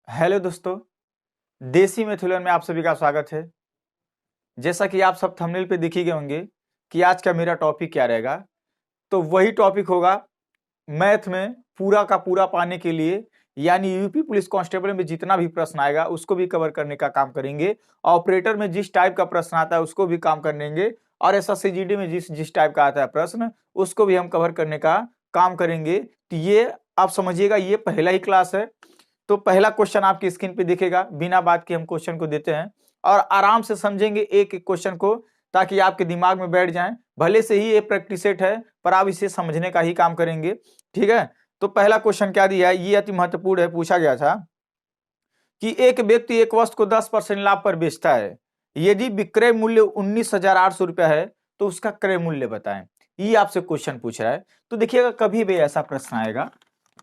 Hello दोस्तों, देसी मैथुलन में आप सभी का स्वागत है। जैसा कि आप सब थंबनेल पे दिख ही गए होंगे कि आज का मेरा टॉपिक क्या रहेगा। तो वही टॉपिक होगा मैथ में पूरा का पूरा पाने के लिए, यानी यूपी पुलिस कांस्टेबल में जितना भी प्रश्न आएगा उसको भी कवर करने का काम करेंगे। ऑपरेटर में जिस टाइप का प्रश्न आता है उसको भी काम करेंगे, और एसएससीजीडी में जिस जिस टाइप का आता है प्रश्न उसको भी हम कवर करने का काम करेंगे। तो ये आप समझिएगा, ये पहला ही क्लास है। तो पहला क्वेश्चन आपकी स्क्रीन पे दिखेगा, बिना बात के हम क्वेश्चन को देते हैं और आराम से समझेंगे एक एक क्वेश्चन को, ताकि आपके दिमाग में बैठ जाए। भले से ही ये प्रैक्टिस सेट है पर आप इसे समझने का ही काम करेंगे, ठीक है। तो पहला क्वेश्चन क्या दिया है, ये अति महत्वपूर्ण है। पूछा गया था कि एक व्यक्ति एक वस्तु को 10% लाभ पर बेचता है, यदि विक्रय मूल्य 19,800 रुपया है तो उसका क्रय मूल्य बताएं। ये आपसे क्वेश्चन पूछ रहा है। तो देखिएगा, कभी भी ऐसा प्रश्न आएगा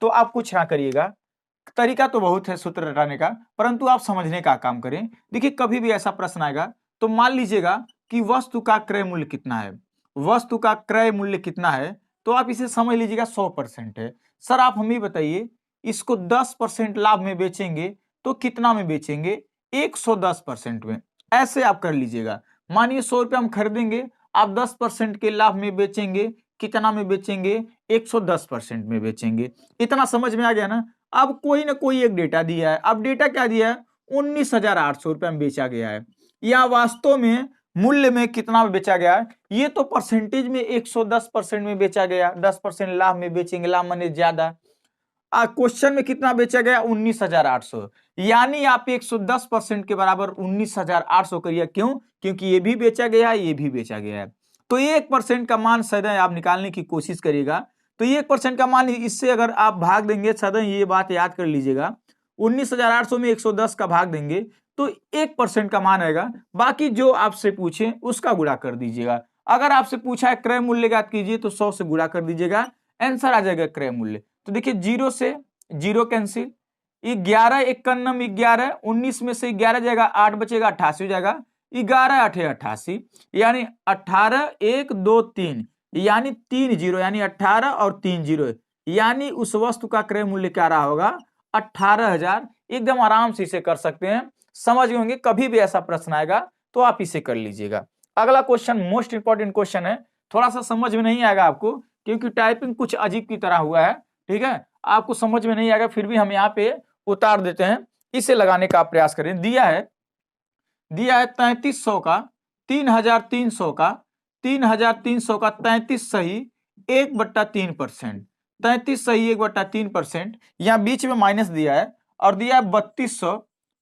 तो आप कुछ ना करिएगा, तरीका तो बहुत है सूत्र रटाने का, परंतु आप समझने का काम करें। देखिए, कभी भी ऐसा प्रश्न आएगा तो मान लीजिएगा कि वस्तु का क्रय मूल्य कितना है, वस्तु का क्रय मूल्य कितना है, तो आप इसे समझ लीजिएगा 100% है। सर आप हमें बताइए, इसको 10% लाभ में बेचेंगे तो कितना में बेचेंगे? 110% में। ऐसे आप कर लीजिएगा। मानिए 100 रुपये हम खरीदेंगे, आप 10% के लाभ में बेचेंगे, कितना में बेचेंगे? 110% में बेचेंगे। इतना समझ में आ गया ना। अब कोई ना कोई एक डेटा दिया है। अब डेटा क्या दिया है? 19,800 रुपये में बेचा गया है। या वास्तव में मूल्य में कितना में बेचा गया है? ये तो परसेंटेज में 110% में बेचा गया। 10% लाभ में बेचेंगे, लाभ माने ज्यादा। क्वेश्चन में कितना बेचा गया? 19,800। यानी आप 110% के बराबर 19,800 करिए। क्यों? क्योंकि ये भी बेचा गया है, ये भी बेचा गया है। तो 1% का मान सदैव आप निकालने की कोशिश करिएगा। तो 1% का मान, इससे अगर आप भाग देंगे, सदैव ये बात याद कर लीजिएगा, 19,800 में 110 का भाग देंगे तो 1% का मान आएगा। बाकी जो आपसे पूछे उसका गुणा कर दीजिएगा। अगर आपसे पूछा है क्रय मूल्य ज्ञात कीजिए तो 100 से गुणा कर दीजिएगा, आंसर आ जाएगा क्रय मूल्य। तो देखिए, 0 से 0 कैंसिल, 11 एक कन्नम 11, 19 में से 11 जाएगा, 8 बचेगा, 88 हो जाएगा। 11 8 88, यानी 18 1 2 3, यानी 3 जीरो, यानी 18 और 3 जीरो, यानी उस वस्तु का क्रय मूल्य क्या रहा होगा? 18,000। एकदम आराम से इसे कर सकते हैं, समझ गए होंगे। कभी भी ऐसा प्रश्न आएगा तो आप इसे कर लीजिएगा। अगला क्वेश्चन मोस्ट इंपॉर्टेंट क्वेश्चन है। थोड़ा सा समझ में नहीं आएगा आपको, क्योंकि टाइपिंग कुछ अजीब की तरह हुआ है, ठीक है। आपको समझ में नहीं आएगा, फिर भी हम यहाँ पे उतार देते हैं। इसे लगाने का प्रयास करें। दिया है 3300 का, 3,300 का, 3,300 का 33 सही 1/3%, 33 सही 1/3%। यहाँ बीच में माइनस दिया है और दिया है 3200।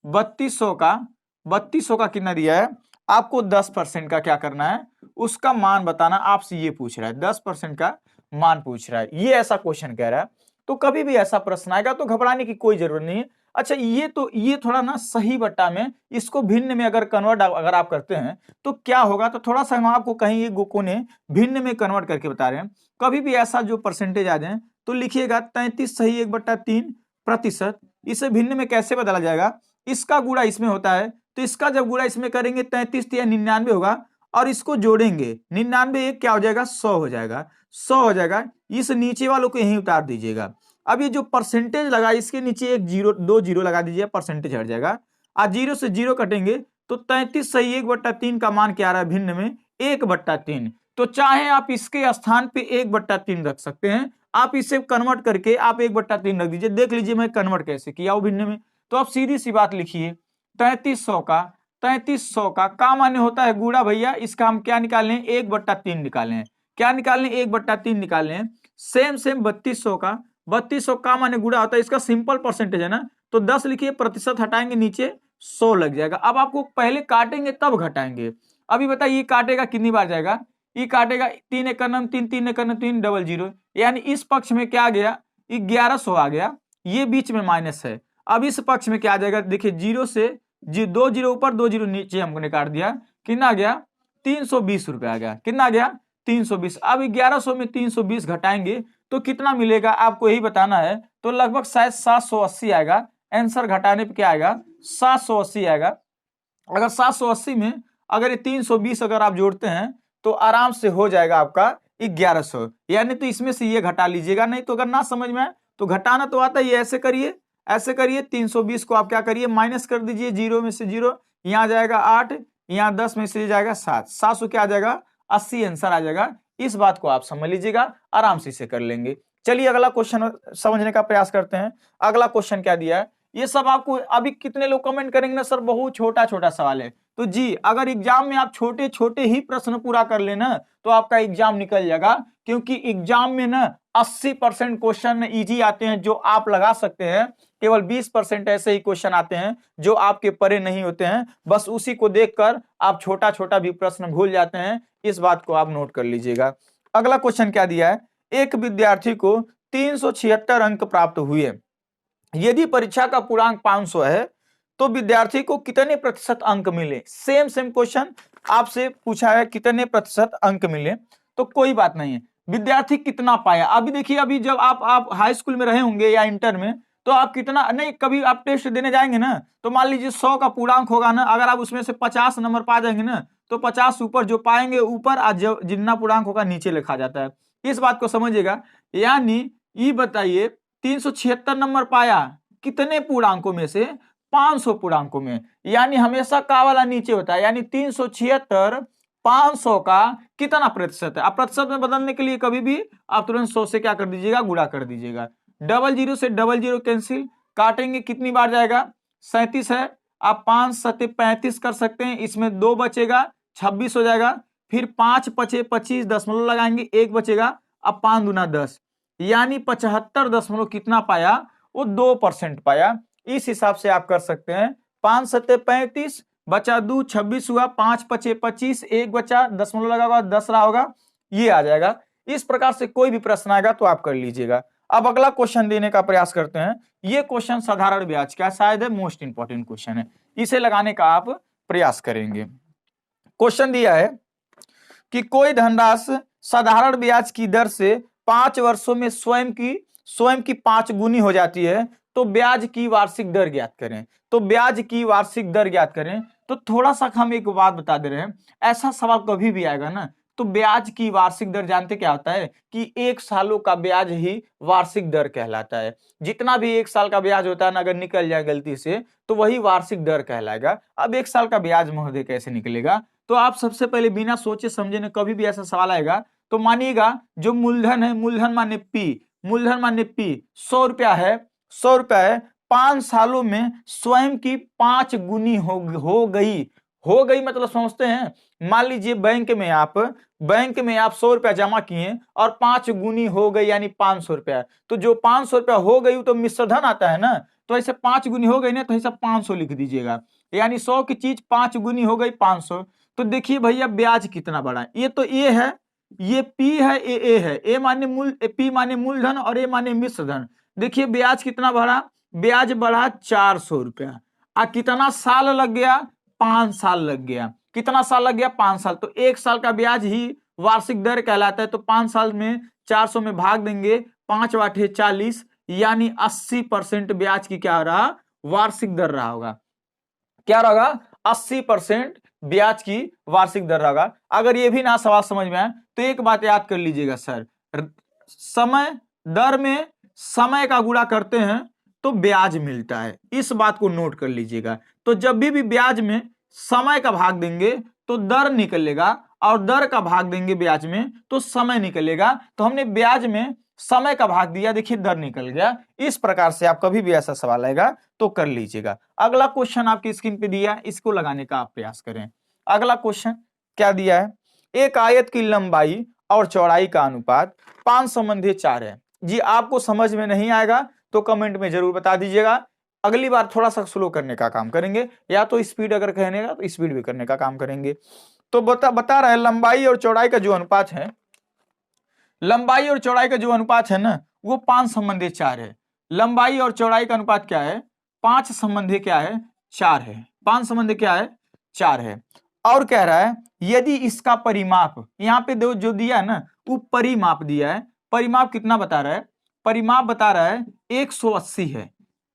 3200 का कितना दिया है? आपको 10% का क्या करना है, उसका मान बताना। आपसे ये पूछ रहा है, 10% का मान पूछ रहा है, ये ऐसा क्वेश्चन कह रहा है। तो कभी भी ऐसा प्रश्न आएगा तो घबराने की कोई जरूरत नहीं है। अच्छा, ये थोड़ा ना सही बट्टा में, इसको भिन्न में अगर कन्वर्ट अगर आप करते हैं तो क्या होगा, तो थोड़ा सा हम आपको कहीं ये कोने भिन्न में कन्वर्ट करके बता रहे हैं। कभी भी ऐसा जो परसेंटेज आ जाए तो लिखिएगा 33 सही 1/3%। इसे भिन्न में कैसे बदला जाएगा? इसका गुणा इसमें होता है, तो इसका जब गुणा इसमें करेंगे 33 या 99 होगा, और इसको जोड़ेंगे 99 एक क्या हो जाएगा? 100 हो जाएगा। 100 हो जाएगा। इस नीचे वालों को यहीं उतार दीजिएगा। अब ये जो परसेंटेज लगा, इसके नीचे एक जीरो, 2 जीरो लगा दीजिए, परसेंटेज हट जाएगा। आज 0 से 0 कटेंगे तो 33 सही 1/3 का मान क्या आ रहा है भिन्न में? 1/3। तो चाहे आप इसके स्थान पे 1/3 रख सकते हैं, आप इसे कन्वर्ट करके आप 1/3 रख दीजिए। देख लीजिए मैं कन्वर्ट कैसे किया हूं भिन्न में। तो आप सीधी सी बात लिखिए, 3300 का मान्य होता है गुणा। भैया इसका हम क्या निकाल लें? 1/3 निकाल लें। क्या निकाल लें? 1/3 निकाल लें। सेम 3200 का, 3200 का माने गुणा होता है, इसका सिंपल परसेंटेज है ना, तो 10 लिखिए, प्रतिशत हटाएंगे नीचे 100 लग जाएगा। अब आपको पहले काटेंगे तब घटाएंगे। अभी बताइए काटेगा कितनी बार जाएगा? ये काटेगा 3 एक नम 3, 3 एक नम 3, डबल जीरो, यानी इस पक्ष में क्या आ गया? 1100 आ गया। ये बीच में माइनस है। अब इस पक्ष में क्या आ जाएगा? देखिए 0 से 2 जीरो ऊपर 2 जीरो नीचे हमको काट दिया, कितना आ गया? 320 रुपया आ गया। कितना आ गया? 320। अब 1100 में 320 घटाएंगे तो कितना मिलेगा आपको यही बताना है। तो लगभग शायद 780 आएगा। आंसर घटाने पे क्या आएगा? 780 आएगा। अगर 780 में अगर ये 320 अगर आप जोड़ते हैं तो आराम से हो जाएगा आपका 1100। यानी तो इसमें से ये घटा लीजिएगा, नहीं तो अगर ना समझ में आए तो घटाना तो आता ही, ऐसे करिए, ऐसे करिए 320 को आप क्या करिए माइनस कर दीजिए, 0 में से 0, यहाँ जाएगा 8, यहाँ 10 में से जाएगा 7, 700 क्या आ जाएगा 80 आंसर आ जाएगा। इस बात को आप समझ लीजिएगा, आराम से इसे कर लेंगे। चलिए अगला क्वेश्चन समझने का प्रयास करते हैं। अगला क्वेश्चन क्या दिया है, ये सब आपको अभी कितने लोग कमेंट करेंगे ना सर बहुत छोटा छोटा सवाल है, तो जी अगर एग्जाम में आप छोटे छोटे ही प्रश्न पूरा कर लेना तो आपका एग्जाम निकल जाएगा, क्योंकि एग्जाम में ना 80% क्वेश्चन इजी आते हैं जो आप लगा सकते हैं, केवल 20% ऐसे ही क्वेश्चन आते हैं जो आपके परे नहीं होते हैं, बस उसी को देखकर आप छोटा छोटा भी प्रश्न भूल जाते हैं, इस बात को आप नोट कर लीजिएगा। अगला क्वेश्चन क्या दिया है, एक विद्यार्थी को 376 अंक प्राप्त हुए, यदि परीक्षा का पूर्णांक 500 है तो विद्यार्थी को कितने प्रतिशत अंक मिले। सेम क्वेश्चन आपसे पूछा है कितने प्रतिशत अंक मिले, तो कोई बात नहीं है विद्यार्थी कितना पाया। अभी देखिए, अभी जब आप हाई स्कूल में रहे होंगे या इंटर में, तो आप कितना नहीं, कभी आप टेस्ट देने जाएंगे ना, तो मान लीजिए 100 का पूर्णांक होगा ना, अगर आप उसमें से 50 नंबर पा जाएंगे ना, तो 50 ऊपर जो पाएंगे ऊपर, और जो जितना पूर्णांक होगा नीचे लिखा जाता है, इस बात को समझिएगा। यानी ये बताइए 376 नंबर पाया कितने पूर्णांकों में से, 500 पूर्णांकों में, यानी हमेशा का वाला नीचे होता है, यानी 376 500 का कितना प्रतिशत है। आप प्रतिशत में बदलने के लिए कभी भी आप तुरंत 100 से क्या कर दीजिएगा, गुणा कर दीजिएगा। 00 से 00 कैंसिल, काटेंगे कितनी बार जाएगा, 37 है, आप 5 7 35 कर सकते हैं, इसमें 2 बचेगा 26 हो जाएगा, फिर 5 पचे 25 दशमलव लगाएंगे, 1 बचेगा, अब 5 दूना 10, यानी 75 दशमलव कितना पाया, वो 2% पाया। इस हिसाब से आप कर सकते हैं, 5 7 35 बचा 2 26 हुआ, 5 पचे 25, 1 बचा, दशमलव लगा हुआ 10 रहा होगा, ये आ जाएगा। इस प्रकार से कोई भी प्रश्न आएगा तो आप कर लीजिएगा। अब अगला क्वेश्चन देने का प्रयास करते हैं। ये क्वेश्चन साधारण ब्याज का शायद है मोस्ट इंपॉर्टेंट क्वेश्चन है, इसे लगाने का आप प्रयास करेंगे। क्वेश्चन दिया है कि कोई धनराशि साधारण ब्याज की दर से 5 वर्षों में स्वयं की 5 गुनी हो जाती है, तो ब्याज की वार्षिक दर ज्ञात करें। तो ब्याज की वार्षिक दर ज्ञात करें, तो थोड़ा सा हम एक बात बता दे रहे हैं, ऐसा सवाल कभी भी आएगा ना, तो ब्याज की वार्षिक दर जानते क्या होता है कि 1 सालों का ब्याज ही वार्षिक दर कहलाता है। जितना भी 1 साल का ब्याज होता है ना, अगर निकल जाए गलती से तो वही वार्षिक दर कहलाएगा। अब 1 साल का ब्याज महोदय कैसे निकलेगा, तो आप सबसे पहले बिना सोचे समझे न, कभी भी ऐसा सवाल आएगा तो मानिएगा जो मूलधन है, मूलधन माने पी, मूलधन माने पी 100 रुपया है, 100 रुपया है, 5 सालों में स्वयं की 5 गुनी हो गई मतलब समझते हैं। मान लीजिए बैंक में आप 100 रुपया जमा किए और 5 गुनी हो गई यानी 500 रुपया, तो जो 500 रुपया हो गई तो मिश्रधन आता है ना, तो ऐसे 5 गुनी हो गई ना, तो ऐसा 500 लिख दीजिएगा, यानी 100 की चीज 5 गुनी हो गई 500। तो देखिए भैया ब्याज कितना बड़ा है, ये तो ए है, ये पी है, ए है, ए माने पी माने मूलधन और ए माने मिश्रधन। देखिए ब्याज कितना बढ़ा, ब्याज बढ़ा 400 रुपया, कितना साल लग गया, 5 साल लग गया। कितना साल लग गया, 5 साल, तो 1 साल का ब्याज ही वार्षिक दर कहलाता है। तो 5 साल में 400 में भाग देंगे, 5 वाटे 40, यानी 80% ब्याज की क्या रहा, वार्षिक दर रहा होगा। क्या रहेगा, 80% ब्याज की वार्षिक दर रहेगा। अगर ये भी ना सवाल समझ में आए तो एक बात याद कर लीजिएगा सर, समय दर में समय का गुणा करते हैं तो ब्याज मिलता है, इस बात को नोट कर लीजिएगा। तो जब भी ब्याज में समय का भाग देंगे तो दर निकलेगा, और दर का भाग देंगे ब्याज में तो समय निकलेगा। तो हमने ब्याज में समय का भाग दिया, देखिए दर निकल गया। इस प्रकार से आप कभी भी ऐसा सवाल आएगा तो कर लीजिएगा। अगला क्वेश्चन आपकी स्क्रीन पे दिया है, इसको लगाने का आप प्रयास करें। अगला क्वेश्चन क्या दिया है, एक आयत की लंबाई और चौड़ाई का अनुपात 5:4 है। जी आपको समझ में नहीं आएगा तो कमेंट में जरूर बता दीजिएगा, अगली बार थोड़ा सा स्लो करने का काम करेंगे, या तो स्पीड अगर कहने का तो स्पीड भी करने का काम करेंगे। तो बता रहे हैं लंबाई और चौड़ाई का जो अनुपात है, लंबाई और चौड़ाई का जो अनुपात है ना, वो 5:4 है। लंबाई और चौड़ाई का अनुपात क्या है, 5 क्या है 4 है, 5 क्या है 4 है। और कह रहा है यदि इसका परिमाप, यहाँ पे जो दिया है ना वो परिमाप दिया है, परिमाप कितना बता रहा है, परिमाप बता रहा है 180 है।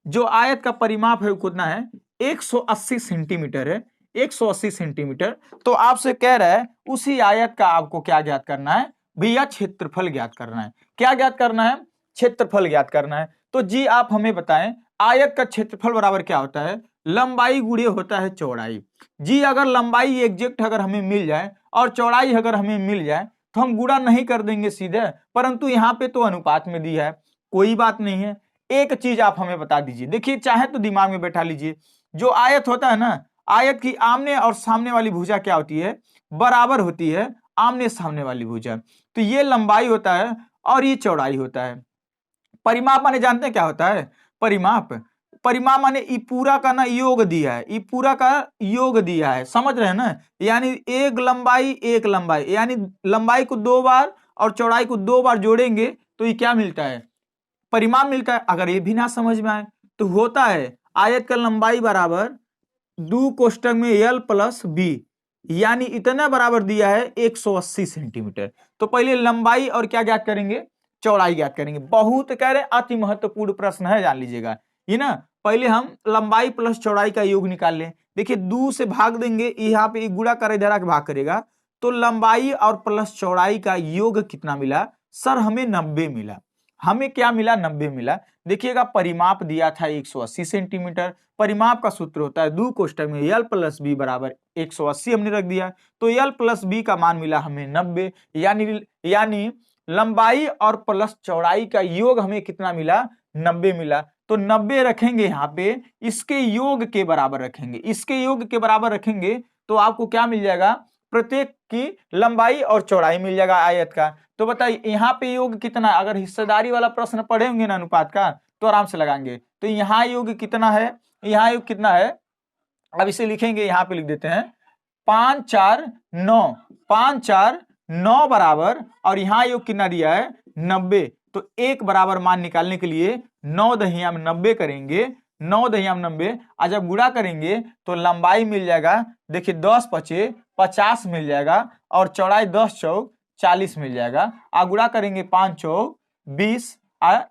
जो आयत का परिमाप है वो कितना है, 180 सेंटीमीटर है, 180 सेंटीमीटर। तो आपसे कह रहा है उसी आयत का आपको क्या ज्ञात करना है भैया, क्षेत्रफल ज्ञात करना है। क्या ज्ञात करना है, क्षेत्रफल ज्ञात करना है। तो जी आप हमें बताएं आयत का क्षेत्रफल बराबर क्या होता है, लंबाई गुणे होता है चौड़ाई। जी अगर लंबाई एग्जैक्ट अगर हमें मिल जाए और चौड़ाई अगर हमें मिल जाए तो हम गुणा नहीं कर देंगे सीधे, परंतु यहाँ पे तो अनुपात में दिया है, कोई बात नहीं है। एक चीज आप हमें बता दीजिए, देखिए चाहे तो दिमाग में बैठा लीजिए, जो आयत होता है ना, आयत की आमने और सामने वाली भुजा क्या होती है, बराबर होती है आमने सामने वाली भुजा। तो ये लंबाई होता है और ये चौड़ाई होता है। परिमाप माने जानते हैं क्या होता है, परिमाप, परिमाप माने ई पूरा का ना योग दिया है, ई पूरा का योग दिया है, समझ रहे हैं ना, यानी एक लंबाई यानी लंबाई को 2 बार और चौड़ाई को 2 बार जोड़ेंगे तो ये क्या मिलता है, परिमाप मिलता है। अगर ये भी ना समझ में आए तो होता है आयत का लंबाई बराबर 2 कोष्टक में l प्लस बी, यानी इतना बराबर दिया है 180 सेंटीमीटर। तो पहले लंबाई और क्या ज्ञात करेंगे, चौड़ाई ज्ञात करेंगे। बहुत कह रहे अति महत्वपूर्ण प्रश्न है, जान लीजिएगा ये ना। पहले हम लंबाई प्लस चौड़ाई का योग निकाल लें। देखिए 2 से भाग देंगे, यहाँ पे गुणा करे इधर आके भाग करेगा, तो लंबाई और प्लस चौड़ाई का योग कितना मिला सर, हमें 90 मिला। हमें क्या मिला, 90 मिला। देखिएगा परिमाप दिया था 180 सेंटीमीटर, परिमाप का सूत्र होता है 2 कोष्टक में l प्लस बी बराबर 180 हमने रख दिया, तो l प्लस बी का मान मिला हमें 90, यानी लंबाई और प्लस चौड़ाई का योग हमें कितना मिला, 90 मिला। तो 90 रखेंगे यहाँ पे, इसके योग के बराबर रखेंगे, इसके योग के बराबर रखेंगे तो आपको क्या मिल जाएगा, प्रत्येक की लंबाई और चौड़ाई मिल जाएगा आयत का। तो बताइए यहाँ पे योग कितना, अगर हिस्सेदारी वाला प्रश्न पढ़े होंगे ना अनुपात का तो आराम से लगाएंगे। तो यहाँ योग कितना है, यहाँ योग कितना है, अब इसे लिखेंगे, यहाँ पे लिख देते हैं 5 4 9, 5 4 9 बराबर, और यहाँ योग कितना दिया है 90। तो एक बराबर मान निकालने के लिए 9 दहिया में 90 करेंगे, 9 दहिया में 90, और जब गुणा करेंगे तो लंबाई मिल जाएगा, देखिए 10 पचे 50 मिल जाएगा, और चौड़ाई 10 चौक 40 मिल जाएगा। आ गुणा करेंगे 5 चौक 20,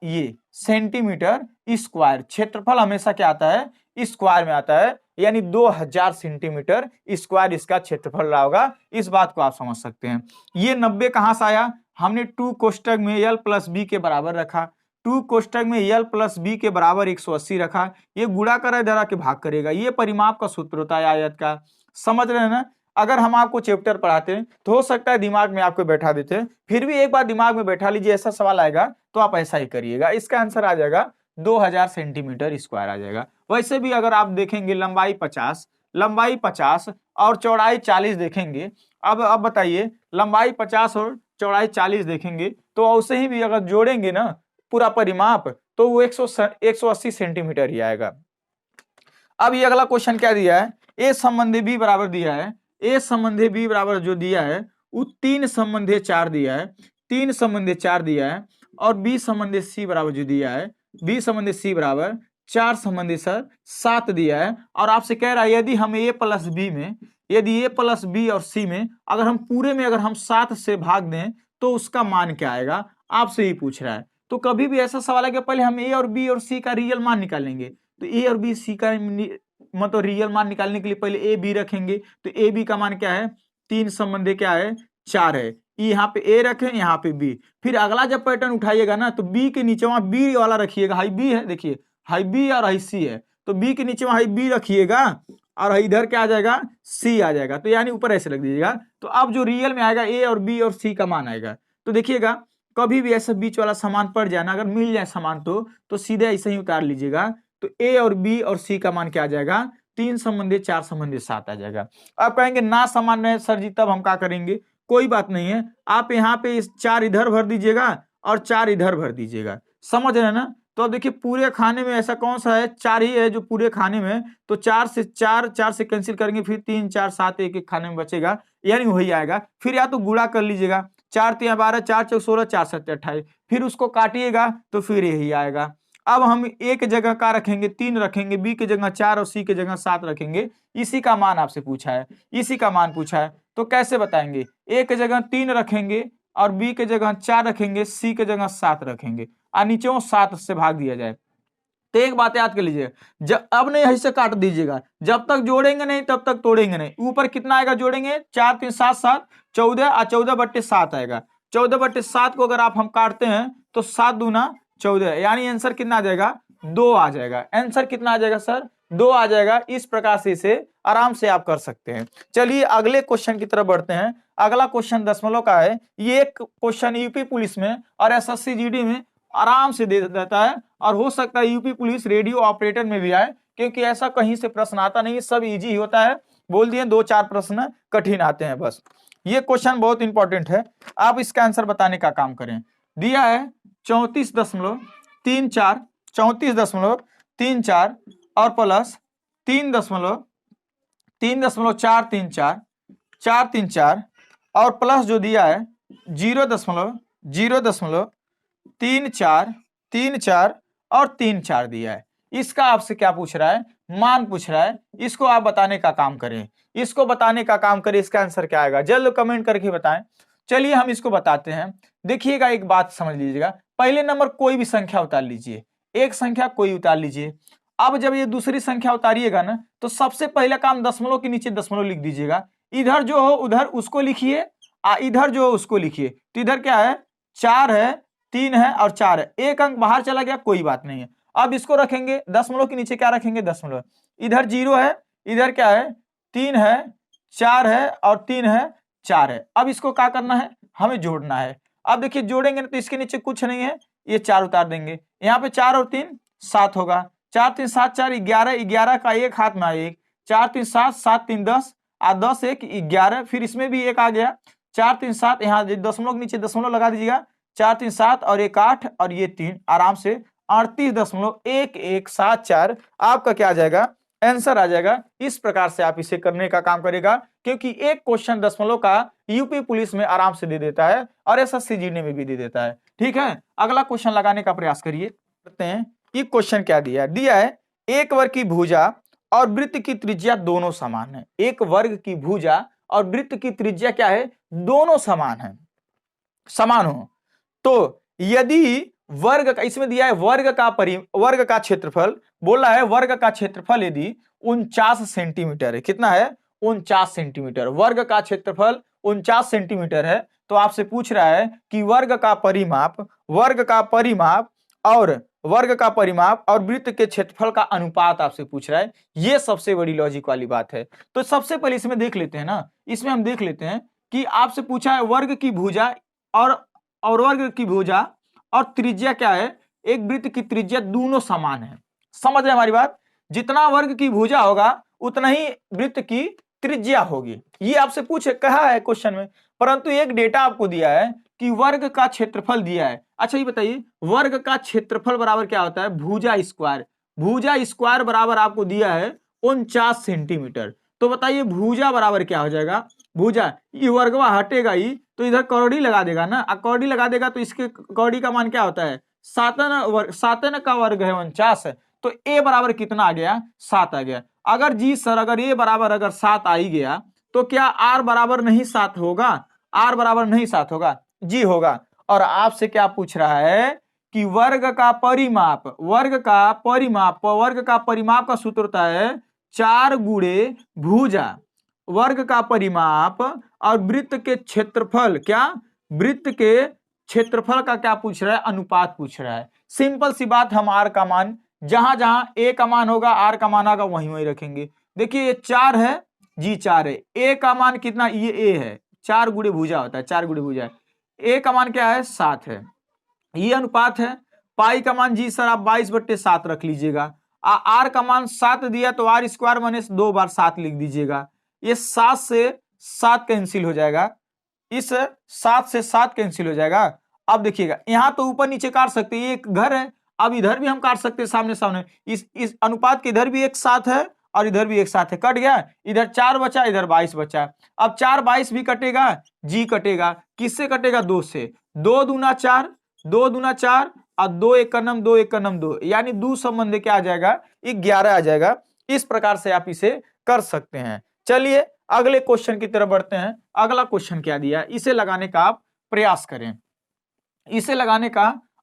ये सेंटीमीटर स्क्वायर। क्षेत्रफल हमेशा क्या आता है, स्क्वायर में आता है, यानी 2000 सेंटीमीटर स्क्वायर इसका क्षेत्रफल रहा होगा। इस बात को आप समझ सकते हैं। ये 90 कहां से आया, हमने 2 कोष्टक में l प्लस बी के बराबर रखा, 2 कोष्टक में l प्लस बी के बराबर 180 रखा, ये गुणा कर इधर आके भाग करेगा, ये परिमाप का सूत्र होता है आयत का। समझ रहे हैं ना। अगर हम आपको चैप्टर पढ़ाते हैं तो हो सकता है दिमाग में आपको बैठा देते हैं, फिर भी एक बार दिमाग में बैठा लीजिए, ऐसा सवाल आएगा तो आप ऐसा ही करिएगा। इसका आंसर आ जाएगा 2000 सेंटीमीटर स्क्वायर आ जाएगा। वैसे भी अगर आप देखेंगे लंबाई 50 और चौड़ाई 40 देखेंगे, अब बताइए लंबाई 50 और चौड़ाई 40 देखेंगे तो वैसे ही भी अगर जोड़ेंगे ना पूरा परिमाप तो वो 180 सेंटीमीटर ही आएगा। अब ये अगला क्वेश्चन क्या दिया है, ए संबंधी बी बराबर दिया है, ए संबंधी बी बराबर जो दिया है वो 3 संबंधी 4 दिया है, 3 संबंधी 4 दिया है, और बी संबंधी सी बराबर जो दिया है, बी संबंधी सी बराबर 4 संबंधी सर 7 दिया है। और आपसे कह रहा है यदि हम ए प्लस बी में, यदि ए प्लस बी और सी में अगर हम पूरे में अगर हम 7 से भाग दें तो उसका मान क्या आएगा, आपसे ही पूछ रहा है। तो कभी भी ऐसा सवाल है कि पहले हम ए और बी और सी का रियल मान निकालेंगे, तो ए और बी सी का मतलब रियल मान निकालने के लिए पहले ए बी रखेंगे, तो ए बी का मान क्या है, 3 संबंधी क्या है 4 है, यहाँ पे ए रखें यहाँ पे बी। फिर अगला जब पैटर्न उठाइएगा ना तो बी के नीचे वहां बी वाला रखिएगा, हाई बी है, देखिए हाई बी और हाई सी है, तो बी के नीचे वहां हाई बी रखिएगा और इधर क्या आ जाएगा सी आ जाएगा, तो यानी ऊपर ऐसे रख दीजिएगा। तो अब जो रियल में आएगा ए और बी और सी का मान आएगा। तो देखिएगा कभी भी ऐसा बीच वाला सामान पड़ जाए ना, अगर मिल जाए सामान तो सीधे ऐसे ही उतार लीजिएगा। तो ए और बी और सी का मान क्या आ जाएगा, 3 संबंधी 4 संबंधी 7 आ जाएगा। अब कहेंगे ना समान रहे सर जी, तब हम क्या करेंगे, कोई बात नहीं है, आप यहाँ पे इस 4 इधर भर दीजिएगा और 4 इधर भर दीजिएगा, समझ रहे हैं ना। तो अब देखिए पूरे खाने में ऐसा कौन सा है, 4 ही है जो पूरे खाने में, तो 4 से कैंसिल करेंगे, फिर 3 4 7 एक खाने में बचेगा, यानी वही आएगा। फिर या तो गुणा कर लीजिएगा, 4 3 12, 4 4 16, 4 7 28, फिर उसको काटिएगा तो फिर यही आएगा। अब हम एक जगह का रखेंगे 3 रखेंगे, बी की जगह 4 और सी की जगह 7 रखेंगे, इसी का मान आपसे पूछा है, इसी का मान पूछा है। तो कैसे बताएंगे, ए की जगह 3 रखेंगे और बी की जगह 4 रखेंगे, सी की जगह 7 रखेंगे, और नीचे 7 से भाग दिया जाए। तो एक बात याद कर लीजिए, जब अब नहीं ऐसे काट दीजिएगा, जब तक जोड़ेंगे नहीं तब तक तोड़ेंगे नहीं। ऊपर कितना आएगा जोड़ेंगे, 4 3 7 7 14 और 14/7 आएगा। 14/7 को अगर आप हम काटते हैं तो 7 दूना 14, यानी आंसर कितना आ जाएगा 2 आ जाएगा। आंसर कितना आ जाएगा सर 2 आ जाएगा। इस प्रकार से इसे आराम से आप कर सकते हैं। चलिए अगले क्वेश्चन की तरफ बढ़ते हैं। अगला क्वेश्चन दशमलव का है। ये एक क्वेश्चन यूपी पुलिस में और एसएससी जीडी में आराम से दे देता है, और हो सकता है यूपी पुलिस रेडियो ऑपरेटर में भी आए, क्योंकि ऐसा कहीं से प्रश्न आता नहीं है, सब इजी होता है। बोल दिए 2-4 प्रश्न कठिन आते हैं बस। ये क्वेश्चन बहुत इंपॉर्टेंट है, आप इसका आंसर बताने का काम करें। दिया है 34.34 34.34 और प्लस 3.434 434 और प्लस जो दिया है 0.34 और 34 दिया है। इसका आपसे क्या पूछ रहा है, मान पूछ रहा है। इसको आप बताने का काम करें, इसको बताने का काम करें। इसका आंसर क्या आएगा जल्द कमेंट करके बताएं। चलिए हम इसको बताते हैं। देखिएगा एक बात समझ लीजिएगा, पहले नंबर कोई भी संख्या उतार लीजिए, एक संख्या कोई उतार लीजिए। अब जब ये दूसरी संख्या उतारिएगा ना, तो सबसे पहला काम दशमलव के नीचे दशमलव लिख दीजिएगा। इधर जो हो उधर उसको लिखिए, इधर जो हो उसको लिखिए। तो इधर क्या है 4 है, 3 है और 4 है। एक अंक बाहर चला गया, कोई बात नहीं है। अब इसको रखेंगे दशमलव के नीचे क्या रखेंगे दशमलव। इधर 0 है, इधर क्या है 3 है, 4 है और 3 है 4 है। अब इसको क्या करना है, हमें जोड़ना है। अब देखिए जोड़ेंगे ना तो इसके नीचे कुछ नहीं है, ये 4 उतार देंगे। यहाँ पे 4 और 3 7 होगा। 4 3 7 4 11, 11 का एक हाथ में 1, 4 3 7 7 3 10 और 10 1 11। फिर इसमें भी एक आ गया 4 3 7, यहाँ दशमलव के नीचे दशमलव लगा दीजिएगा। 4 3 7 और 1 8 और ये 3, आराम से 38.1174 आपका क्या आ जाएगा आंसर आ जाएगा। इस प्रकार से आप इसे करने का काम करेगा, क्योंकि एक क्वेश्चन दशमलव का यूपी पुलिस में आराम से दे देता है और एसएससी जीडी में भी दे देता है। ठीक है, अगला क्वेश्चन लगाने का प्रयास करिए। करते हैं ये क्वेश्चन क्या दिया है एक वर्ग की भुजा और वृत्त की त्रिज्या दोनों समान है। एक वर्ग की भुजा और वृत्त की त्रिज्या क्या है, दोनों समान है, समान हो। तो यदि वर्ग का, इसमें दिया है वर्ग का क्षेत्रफल, बोला है वर्ग का क्षेत्रफल यदि 49 सेंटीमीटर है। कितना है 49 सेंटीमीटर। वर्ग का क्षेत्रफल 49 सेंटीमीटर है। तो आपसे पूछ रहा है कि वर्ग का परिमाप और वृत्त के क्षेत्रफल का अनुपात आपसे पूछ रहा है। ये सबसे बड़ी लॉजिक वाली बात है। तो सबसे पहले इसमें देख लेते हैं ना, इसमें हम देख लेते हैं कि आपसे पूछा है वर्ग की भुजा और वर्ग की भुजा और त्रिज्या क्या है, एक वृत्त की त्रिज्या दोनों समान है। समझ रहे हमारी बात, जितना वर्ग की भुजा होगा उतना ही वृत्त की त्रिज्या होगी। ये आपसे पूछे कहा है क्वेश्चन में, परंतु एक डेटा आपको दिया है कि वर्ग का क्षेत्रफल दिया है। अच्छा ये बताइए वर्ग का क्षेत्रफल बराबर क्या होता है, भुजा स्क्वायर बराबर आपको दिया है 49 सेंटीमीटर। तो बताइए भुजा बराबर क्या हो जाएगा, भुजा ये वर्गवा हटेगा ही तो इधर कौड़ी लगा देगा ना, कौड़ी लगा देगा तो इसके कौड़ी का मान क्या होता है, सातन का वर्ग है 49 है। तो ए बराबर कितना आ गया 7 आ गया। अगर जी सर अगर ए बराबर अगर 7 आ ही गया तो क्या आर बराबर नहीं 7 होगा, आर बराबर नहीं 7 होगा, जी होगा। और आपसे क्या पूछ रहा है कि वर्ग का परिमाप का सूत्र होता है 4 गुणे भुजा। वर्ग का परिमाप और वृत्त के क्षेत्रफल, क्या वृत्त के क्षेत्रफल का क्या पूछ रहा है, अनुपात पूछ रहा है। सिंपल सी बात, हम आर का मान जहां जहां ए का मान होगा आर का मान होगा वहीं वहीं रखेंगे। देखिए ये 4 है, जी 4 है। ए का मान कितना, ये ए है, 4 गुणे भुजा होता है, 4 गुणे भुजा। ए का मान क्या है 7 है, ये अनुपात है। पाई का मान जी सर आप 22/7 रख लीजिएगा। आर का मान 7 दिया तो आर स्क्वायर माने 2 बार 7 लिख दीजिएगा। ये 7 से 7 कैंसिल हो जाएगा, इस 7 से 7 कैंसिल हो जाएगा। अब देखिएगा यहां तो ऊपर नीचे काट सकते हैं, ये एक घर है, अब इधर भी हम काट सकते हैं सामने सामने। इस अनुपात के इधर भी एक 7 है और इधर भी एक 7 है, कट गया। इधर 4 बचा, इधर 22 बचा। अब 4 22 भी कटेगा, जी कटेगा। किससे कटेगा, 2 से। 2 दूना 4 और 2 1 का नम 2, यानी 2 संबंध क्या आ जाएगा 11 आ जाएगा। इस प्रकार से आप इसे कर सकते हैं। चलिए अगले क्वेश्चन की तरफ बढ़ते हैं। अगला क्वेश्चन क्या दिया, इसे लगाने का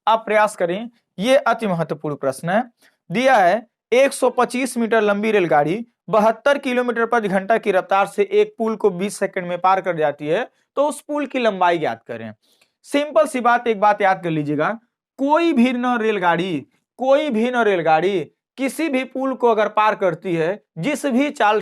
आप प्रयास करें, ये अति महत्वपूर्ण प्रश्न है। दिया है 125 मीटर लंबी रेलगाड़ी 72 किलोमीटर प्रति घंटा की रफ्तार से एक पुल को 20 सेकंड में पार कर जाती है, तो उस पुल की लंबाई ज्ञात करें। सिंपल सी बात, एक बात याद कर लीजिएगा, कोई भी न रेलगाड़ी किसी भी पुल को अगर पार करती है, जिस भी चाल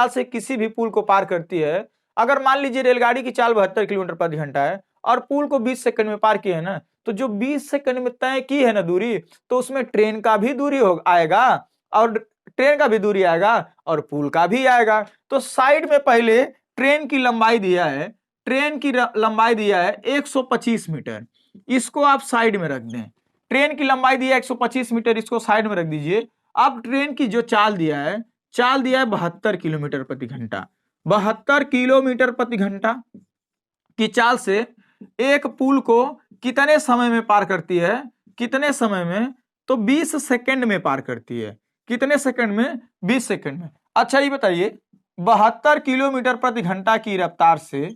से किसी भी पुल को पार करती है, अगर मान लीजिए रेलगाड़ी की चाल 72 किलोमीटर प्रति घंटा है और पुल को 20 सेकंड में पार किए है ना, तो जो 20 सेकंड में तय की है ना दूरी, तो उसमें ट्रेन का भी दूरी आएगा और पुल का भी आएगा। तो साइड में पहले ट्रेन की लंबाई दिया है 125 मीटर, इसको आप साइड में रख दें। ट्रेन की लंबाई दिया है 125 मीटर, इसको साइड में रख दीजिए। अब ट्रेन की जो चाल दिया है 72 किलोमीटर प्रति घंटा। 72 किलोमीटर प्रति घंटा की चाल से एक पुल को कितने समय में पार करती है? कितने समय में? तो 20 सेकंड में पार करती है। कितने सेकंड में? 20 सेकंड में। अच्छा ये बताइए, 72 किलोमीटर प्रति घंटा की रफ्तार से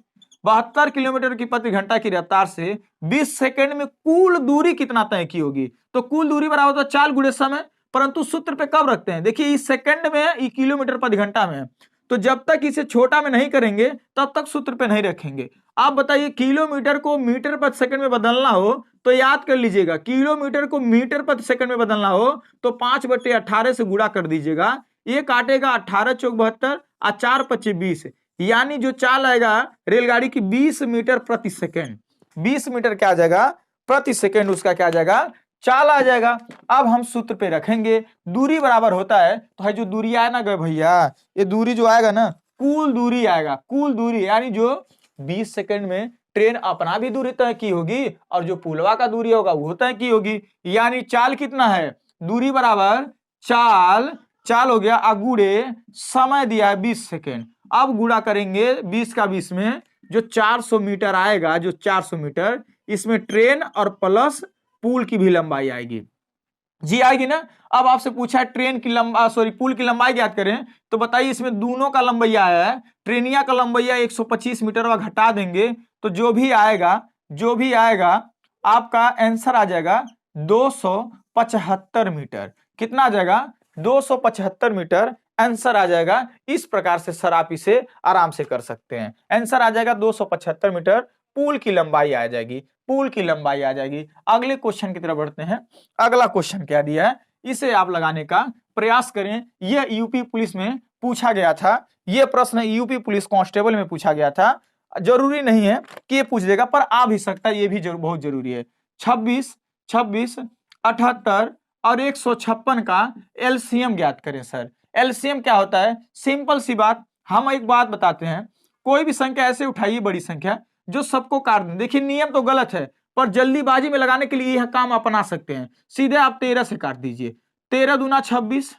72 किलोमीटर की प्रति घंटा की रफ्तार से 20 सेकंड में कुल दूरी कितना तय की होगी? तो कुल दूरी बराबर होता है चाल गुणे समय, परंतु सूत्र पे कब रखते हैं? देखिए इस सेकंड में, ये किलोमीटर प्रति घंटा में, तो जब तक इसे छोटा में नहीं करेंगे तब तक सूत्र पे नहीं रखेंगे। आप बताइए, किलोमीटर को मीटर प्रति सेकंड में बदलना हो तो याद कर लीजिएगा, किलोमीटर को मीटर प्रति सेकंड में बदलना हो तो 5/18 से गुणा कर दीजिएगा। ये काटेगा 18 चौक 72 और 4 25 20, यानी जो चाल आएगा रेलगाड़ी की 20 मीटर प्रति सेकंड। 20 मीटर क्या आ जाएगा? प्रति सेकंड उसका क्या आ जाएगा? चाल आ जाएगा। अब हम सूत्र पे रखेंगे, दूरी बराबर होता है, तो है जो दूरी आया ना गए भैया, ये दूरी जो आएगा ना, कुल दूरी आएगा। कुल दूरी यानी जो 20 सेकंड में ट्रेन अपना भी दूरी तय की होगी और जो पुलवा का दूरी होगा वो तय की होगी। यानी चाल कितना है? दूरी बराबर चाल हो गया, अगुड़े समय दिया है 20 सेकंड। अब गुणा करेंगे 20 का 20 में, जो 400 मीटर आएगा, जो 400 मीटर, इसमें ट्रेन और प्लस पुल की भी लंबाई आएगी। जी आएगी ना। अब आपसे पूछा है ट्रेन की पुल की लंबाई ज्ञात करें, तो बताइए इसमें दोनों का लंबैया है, ट्रेनिया का लंबैया 125 मीटर और घटा देंगे तो जो भी आएगा आपका आंसर आ जाएगा 275 मीटर। कितना आ जाएगा? 275 मीटर आंसर आ जाएगा। इस प्रकार से सर आप इसे आराम से कर सकते हैं। आंसर आ जाएगा 275 मीटर, पुल की लंबाई आ जाएगी। अगले क्वेश्चन की तरफ बढ़ते हैं। अगला क्वेश्चन क्या दिया है, इसे आप लगाने का प्रयास करें। यह यूपी पुलिस में पूछा गया था, यह प्रश्न यूपी पुलिस कांस्टेबल में पूछा गया था। जरूरी नहीं है कि ये पूछ देगा, पर आ भी सकता है, ये भी बहुत जरूरी है। 26, 78 और 156 का एलसीएम ज्ञात करें। सर एलसीएम क्या होता है? सिंपल सी बात, हम एक बात बताते हैं, कोई भी संख्या ऐसे उठाइए, बड़ी संख्या जो सबको काट दें। देखिए नियम तो गलत है, पर जल्दीबाजी में लगाने के लिए यह काम अपना सकते हैं। सीधे आप 13 से काट दीजिए। 13 दूना 26,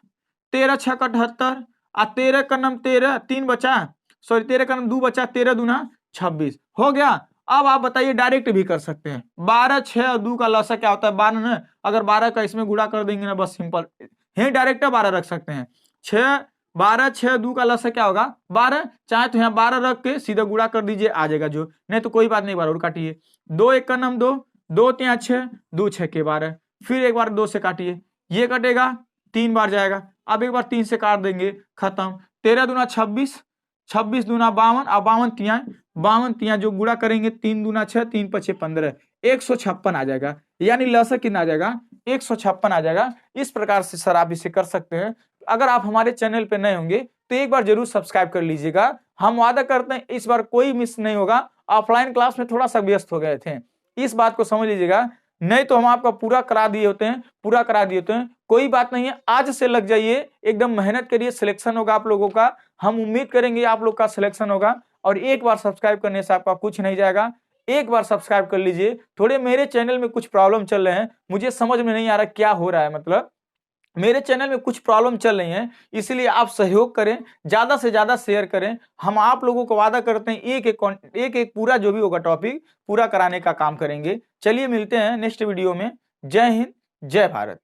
13 6 78 और 13 का नम 13, 3 बचा, सॉरी 13 का नम 2 बचा, 13 दूना 26 हो गया। अब आप बताइए, डायरेक्ट भी कर सकते हैं। 12 6 और 2 का लसा क्या होता है? 12 ना, अगर 12 का इसमें गुणा कर देंगे ना, बस सिंपल ही डायरेक्ट 12 रख सकते हैं। 12 6 2 का लसा क्या होगा? 12। चाहे तो यहाँ 12 रख के सीधा गुणा कर दीजिए, आ जाएगा जो, नहीं तो कोई बात नहीं, 12 और काटिए। 2 1 का नम 2, 2 3 6, 2 6 के 12, फिर एक बार 2 से काटिए, ये कटेगा 3 बार जाएगा। अब एक बार 3 से काट देंगे, खत्म। 13 दूना 26, 26 दूना 52 और 52 तिया जो गुणा करेंगे, 3 दूना 6, 3 5 15, 156 आ जाएगा। यानी लसा कितना आ जाएगा? 156 आ जाएगा। इस प्रकार से सर आप इसे कर सकते हैं। अगर आप हमारे चैनल पे नए होंगे तो एक बार जरूर सब्सक्राइब कर लीजिएगा। हम वादा करते हैं इस बार कोई मिस नहीं होगा। ऑफलाइन क्लास में थोड़ा सा व्यस्त हो गए थे, इस बात को समझ लीजिएगा, नहीं तो हम आपका पूरा करा दिए होते हैं। कोई बात नहीं है, आज से लग जाइए, एकदम मेहनत करिए, सिलेक्शन होगा आप लोगों का। हम उम्मीद करेंगे आप लोग का सिलेक्शन होगा। और एक बार सब्सक्राइब करने से आपका कुछ नहीं जाएगा, एक बार सब्सक्राइब कर लीजिए। थोड़े मेरे चैनल में कुछ प्रॉब्लम चल रहे हैं, मुझे समझ में नहीं आ रहा क्या हो रहा है, मतलब मेरे चैनल में कुछ प्रॉब्लम चल रही है, इसलिए आप सहयोग करें, ज्यादा से ज्यादा शेयर करें। हम आप लोगों को वादा करते हैं एक एक पूरा जो भी होगा टॉपिक पूरा कराने का काम करेंगे। चलिए मिलते हैं नेक्स्ट वीडियो में। जय हिंद, जय भारत।